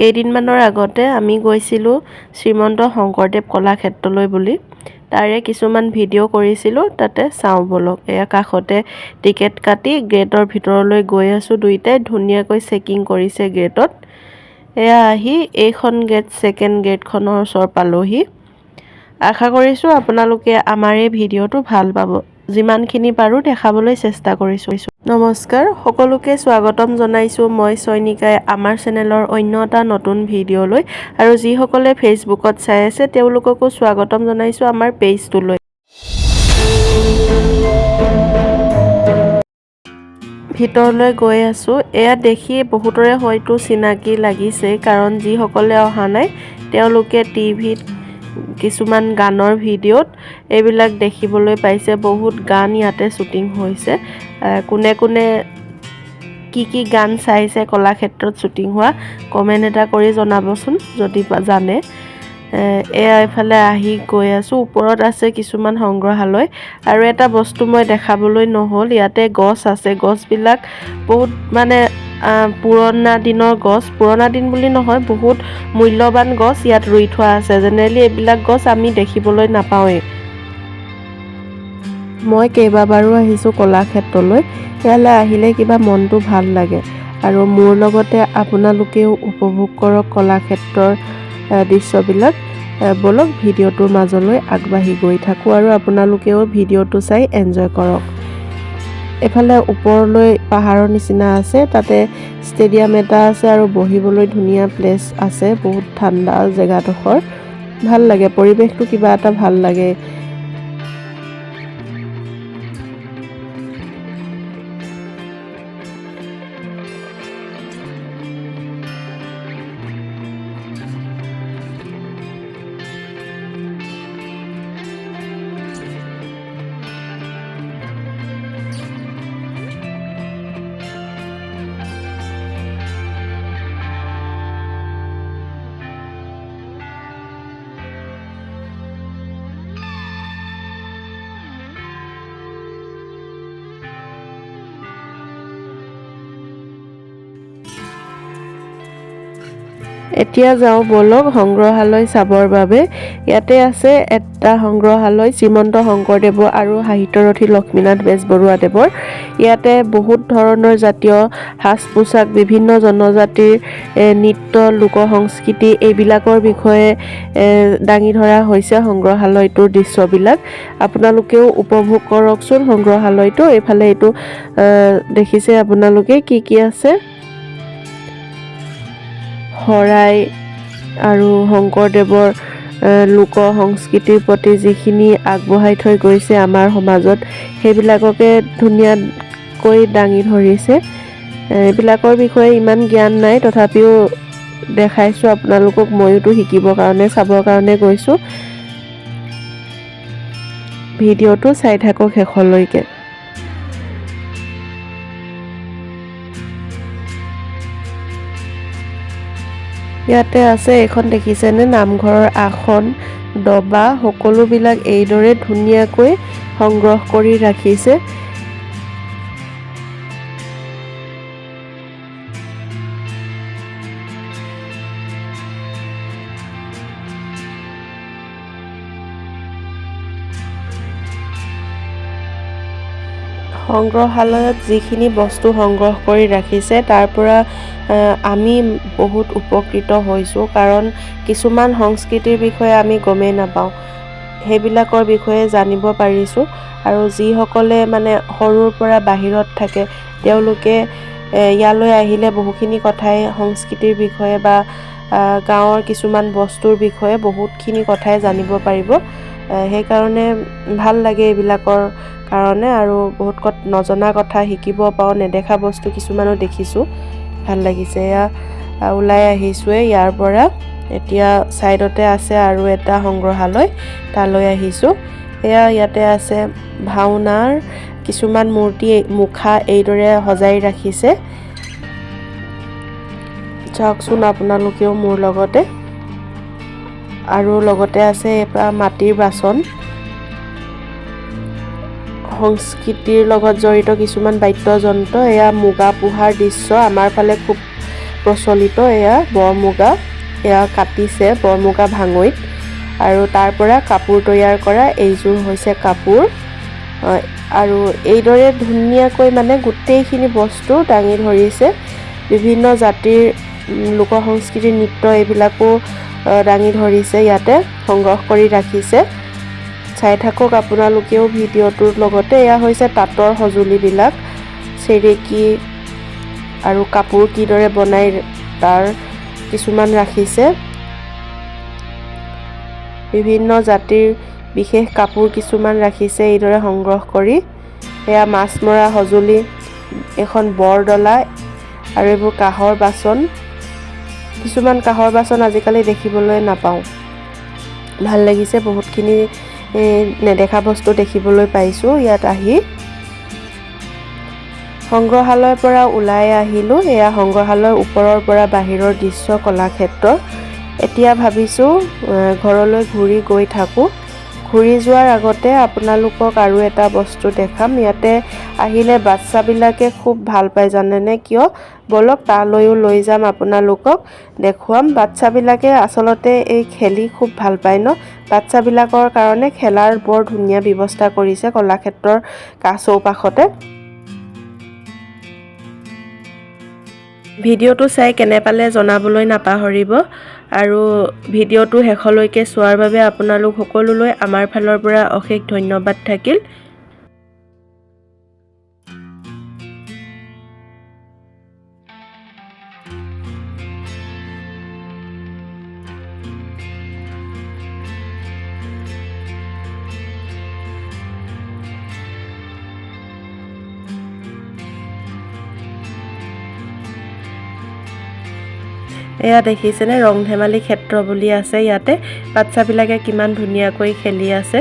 কেইদিনমানৰ আগতে আমি গৈছিলোঁ শ্ৰীমন্ত শংকৰদেৱ কলাক্ষেত্ৰলৈ বুলি। তাৰে কিছুমান ভিডিঅ' কৰিছিলোঁ, তাতে চাওঁ বলক। এয়া কাষতে টিকেট কাটি গেটৰ ভিতৰলৈ গৈ আছোঁ দুইটাই। ধুনীয়াকৈ চেকিং কৰিছে গেটত। এয়া আহি এইখন গেট, ছেকেণ্ড গেটখনৰ ওচৰ পালোহি। আশা কৰিছোঁ আপোনালোকে আমাৰ এই ভিডিঅ'টো ভাল পাব। যিমানখিনি পাৰোঁ দেখাবলৈ চেষ্টা কৰিছোঁ। নমস্কাৰ, সকলোকে স্বাগতম জনাইছোঁ মই চয়নিকাই আমাৰ চেনেলৰ অন্য এটা নতুন ভিডিঅ'লৈ। আৰু যিসকলে ফেচবুকত চাই আছে তেওঁলোককো স্বাগতম জনাইছোঁ আমাৰ পেজটোলৈ। ভিতৰলৈ গৈ আছোঁ। এয়া দেখি বহুতৰে হয়তো চিনাকি লাগিছে, কাৰণ যিসকলে অহা নাই তেওঁলোকে টিভিত কিছুমান গানৰ ভিডিঅ'ত এইবিলাক দেখিবলৈ পাইছে। বহুত গান ইয়াতে শ্বুটিং হৈছে। কোনে কোনে কি গান চাইছে কলাক্ষেত্ৰত শ্বুটিং হোৱা কমেণ্ট এটা কৰি জনাবচোন যদি জানে। এয়া এইফালে আহি গৈ আছোঁ। ওপৰত আছে কিছুমান সংগ্ৰহালয়। আৰু এটা বস্তু মই দেখাবলৈ নহ'ল, ইয়াতে গছ আছে। গছবিলাক বহুত মানে পুৰণা দিনৰ গছ। পুৰণা দিন বুলি নহয়, বহুত মূল্যৱান গছ ইয়াত ৰুই থোৱা আছে। জেনেৰেলি এইবিলাক গছ আমি দেখিবলৈ নাপাওঁৱেই। মই কেইবাবাৰো আহিছোঁ কলাক্ষেত্ৰলৈ। ইয়ালৈ আহিলে কিবা মনটো ভাল লাগে। আৰু মোৰ লগতে আপোনালোকেও উপভোগ কৰক কলাক্ষেত্ৰৰ দৃশ্যবিলাক। বলক ভিডিঅ'টোৰ মাজলৈ আগবাঢ়ি গৈ থাকোঁ আৰু আপোনালোকেও ভিডিঅ'টো চাই এনজয় কৰক। এফালে ওপৰলৈ পাহাৰৰ নিচিনা আছে, তাতে ষ্টেডিয়াম এটা আছে আৰু বহিবলৈ ধুনীয়া প্লেচ আছে। বহুত ঠাণ্ডা জেগাডোখৰ, ভাল লাগে পৰিৱেশটো, কিবা এটা ভাল লাগে। এতিয়া যাওঁ বলক সংগ্ৰহালয় চাবৰ বাবে। ইয়াতে আছে এটা সংগ্ৰহালয় শ্ৰীমন্ত শংকৰদেৱ আৰু সাহিত্যৰথী লক্ষ্মীনাথ বেজবৰুৱাদেৱৰ। ইয়াতে বহুত ধৰণৰ জাতীয় সাজ পোছাক, বিভিন্ন জনজাতিৰ নৃত্য, লোক সংস্কৃতি এইবিলাকৰ বিষয়ে দাঙি ধৰা হৈছে সংগ্ৰহালয়টোৰ দৃশ্যবিলাক। আপোনালোকেও উপভোগ কৰকচোন সংগ্ৰহালয়টো। এইফালে এইটো দেখিছে আপোনালোকে কি আছে, শৰাই আৰু শংকৰদেৱৰ লোক সংস্কৃতিৰ প্ৰতি যিখিনি আগবঢ়াই থৈ গৈছে আমাৰ সমাজত, সেইবিলাককে ধুনীয়াকৈ দাঙি ধৰিছে। এইবিলাকৰ বিষয়ে ইমান জ্ঞান নাই, তথাপিও দেখাইছোঁ আপোনালোকক। ময়োতো শিকিবৰ কাৰণে, চাবৰ কাৰণে গৈছোঁ। ভিডিঅ'টো চাই থাকক শেষলৈকে। ইয়াতে আছে, এইখন দেখিছেনে, নামঘৰৰ আসন, ডবা, সকলোবিলাক এইদৰে ধুনীয়াকৈ সংগ্ৰহ কৰি ৰাখিছে। সংগ্ৰহালয়ত যিখিনি বস্তু সংগ্ৰহ কৰি ৰাখিছে তাৰ পৰা আমি বহুত উপকৃত হৈছোঁ, কাৰণ কিছুমান সংস্কৃতিৰ বিষয়ে আমি গমেই নাপাওঁ, সেইবিলাকৰ বিষয়ে জানিব পাৰিছোঁ। আৰু যিসকলে মানে সৰুৰ পৰা বাহিৰত থাকে তেওঁলোকে ইয়ালৈ আহিলে বহুখিনি কথাই সংস্কৃতিৰ বিষয়ে বা গাঁৱৰ কিছুমান বস্তুৰ বিষয়ে বহুতখিনি কথাই জানিব পাৰিব। সেইকাৰণে ভাল লাগে এইবিলাকৰ কাৰণে। আৰু বহুত নজনা কথা শিকিব পাওঁ, নেদেখা বস্তু কিছুমানো দেখিছোঁ, ভাল লাগিছে। এয়া ওলাই আহিছোঁৱে ইয়াৰ পৰা। এতিয়া ছাইডতে আছে আৰু এটা সংগ্ৰহালয়, তালৈ আহিছোঁ। ইয়াতে আছে ভাওনাৰ কিছুমান মূৰ্তি, মুখা এইদৰে সজাই ৰাখিছে। চাওকচোন আপোনালোকেও মোৰ লগতে। আৰু লগতে আছে এটা মাটিৰ বাচন, সংস্কৃতিৰ লগত জড়িত কিছুমান বাদ্যযন্ত্ৰ। এয়া মুগা পোহাৰ দৃশ্য। আমাৰ ফালে খুব প্ৰচলিত এয়া বৰমুগা, এয়া কাটিছে বৰমুগা ভাঙৈত আৰু তাৰ পৰা কাপোৰ তৈয়াৰ কৰা এইযোৰ হৈছে কাপোৰ। আৰু এইদৰে ধুনীয়াকৈ মানে গোটেইখিনি বস্তু দাঙি ধৰিছে। বিভিন্ন জাতিৰ লোক সংস্কৃতিৰ নৃত্য এইবিলাকো দাঙি ধৰিছে, ইয়াতে সংগ্ৰহ কৰি ৰাখিছে। চাই থাকক আপোনালোকেও ভিডিঅ'টোৰ লগতে। এয়া হৈছে তাঁতৰ সঁজুলিবিলাক, চেৰেকী আৰু কাপোৰ কিদৰে বনাই তাৰ কিছুমান ৰাখিছে। বিভিন্ন জাতিৰ বিশেষ কাপোৰ কিছুমান ৰাখিছে এইদৰে সংগ্ৰহ কৰি। এয়া মাছ মৰা সঁজুলি, এখন বৰডলা আৰু এইবোৰ কাঁহৰ বাচন। কিছুমান কাঁহৰ বাচন আজিকালি দেখিবলৈ নাপাওঁ। ভাল লাগিছে, বহুতখিনি নেদেখা বস্তু দেখিবলৈ পাইছোঁ ইয়াত আহি। সংগ্ৰহালয়ৰ পৰা ওলাই আহিলোঁ। এয়া সংগ্ৰহালয়ৰ ওপৰৰ পৰা বাহিৰৰ দৃশ্য কলাক্ষেত্ৰৰ। এতিয়া ভাবিছোঁ ঘৰলৈ ঘূৰি গৈ থাকোঁ। ঘূৰি যোৱাৰ আগতে আপোনালোকক আৰু এটা বস্তু দেখাম। ইয়াতে আহিলে বাচ্ছাবিলাকে খুব ভাল পায়, জানেনে কিয়? বলক তালৈও লৈ যাম আপোনালোকক, দেখুৱাম। বাচ্ছাবিলাকে আচলতে এই খেলি খুব ভাল পায় ন। বাচ্ছাবিলাকৰ কাৰণে খেলাৰ বৰ ধুনীয়া ব্যৱস্থা কৰিছে কলাক্ষেত্ৰৰ চৌপাশতে। ভিডিঅ'টো চাই কেনে পালে জনাবলৈ নাপাহৰিব আৰু ভিডিঅ'টো শেষলৈকে চোৱাৰ বাবে আপোনালোক সকলোলৈ আমাৰ ফালৰ পৰা অশেষ ধন্যবাদ থাকিল। এয়া দেখিছেনে ৰং ধেমালি ক্ষেত্ৰ বুলি আছে ইয়াতে। বাচ্ছাবিলাকে কিমান ধুনীয়াকৈ খেলি আছে।